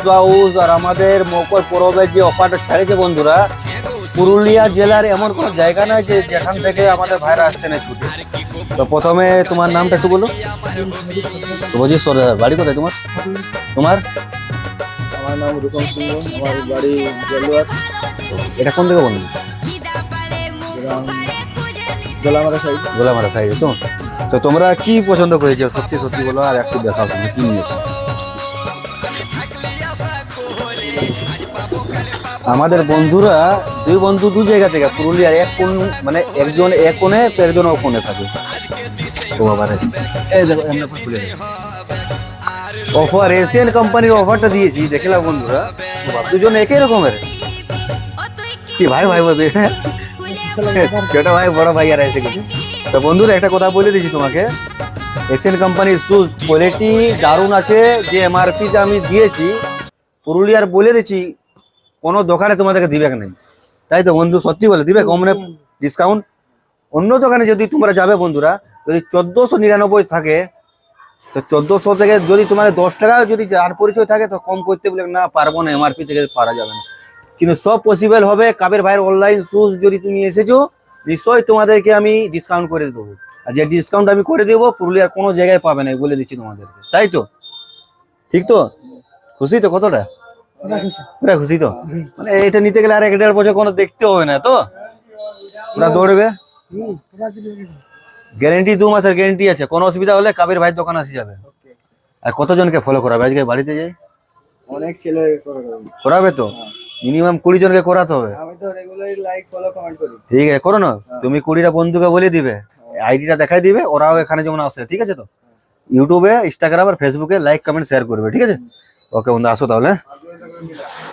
Blouse আর আমাদের মকর পরবের যে অফারটা ছেড়েছে বন্ধুরা, পুরুলিয়া জেলার এমন কোনো জায়গা নয় যে যেখান থেকে আমাদের ভাইরা আসছে না ছুটে। তো প্রথমে তোমার নামটা একটু বলো। শুভজিৎ সরদার। বাড়ি কোথায় তোমার? তোমার আমার নাম রূপম সিংহ, আমার বাড়ি জলুয়ার, এটা কোন থেকে বলবো? গ্রাম গোলামারা সাইড। গোলামারা সাইডে। তো তো তোমরা কি পছন্দ করেছো সত্যি সত্যি বলো, আর একটু দেখাও তুমি কি নিয়েছো। আমাদের বন্ধুরা দুই বন্ধু দু জায়গা থেকে, পুরুলিয়ার এক কোণ, মানে একজন এক কোণে তো একজন ও কোণে থাকে। ও বাবা রে, এই দেখো এমনি করে খুলে দিই। অফার এশিয়ান কোম্পানির অফারটা দিয়েছি, দেখলাম বন্ধুরা দুজন একই রকমের। কি ভাই ভাই বলতে ছোট ভাই বড় ভাই আর এসে কিছু। তো বন্ধুরা একটা কথা বলে দিয়েছি তোমাকে, এশিয়ান কোম্পানির শুজ কোয়ালিটি দারুণ আছে। যে এমআরপিটা আমি দিয়েছি পুরুলিয়ার বলে দিচ্ছি, কোনো দোকানে তোমাদেরকে দিবে না। তাই তো বন্ধু, সত্যি বলে দিবে কম ডিসকাউন্ট। অন্য দোকানে যদি তোমরা যাবে বন্ধুরা, যদি 1499 থাকে, তো 1400 থেকে যদি তোমার 10 টাকা যদি আর পরিচয় থাকে তো কম করতে বলে না পারবো না, এমআরপি থেকে পারা যাবে না। কিন্তু সব পসিবল হবে। কাবের ভাইয়ের অনলাইন শুজ যদি তুমি এসেছো, নিশ্চয়ই তোমাদেরকে আমি ডিসকাউন্ট করে দেবো। আর যে ডিসকাউন্ট আমি করে দেবো পুরুলিয়ার কোনো জায়গায় পাবে না, বলে দিচ্ছি তোমাদেরকে। তাই তো? ঠিক তো? খুশি তো? কতটা পুরা খুশি তো? মানে এটা নিতে গেলে আর 1.5 বছর কোনো দেখতে হবে না তো, পুরা দৌড়বে। গ্যারেন্টি 2 মাসের গ্যারেন্টি আছে। কোনো অসুবিধা হলে কাবের ভাইয়ের দোকান আসি যাবে। আর কতজনকে ফলো করাবে আজকে বাড়িতে যাই? অনেক ছেলে করাবে তো মিনিমাম 20 জনকে করাতে হবে। আমি তো রেগুলারলি লাইক ফলো কমেন্ট করি। ঠিক আছে, করো না। তুমি 20টা বন্ধুকে বলে দিবে, আইডিটা দেখাই দিবে, ওরাও এখানে যেমন আসে। ঠিক আছে তো? ইউটিউবে, ইনস্টাগ্রাম আর ফেসবুকে লাইক কমেন্ট শেয়ার করবে। ঠিক আছে? ওকে বন্ধু, আসো তাহলে।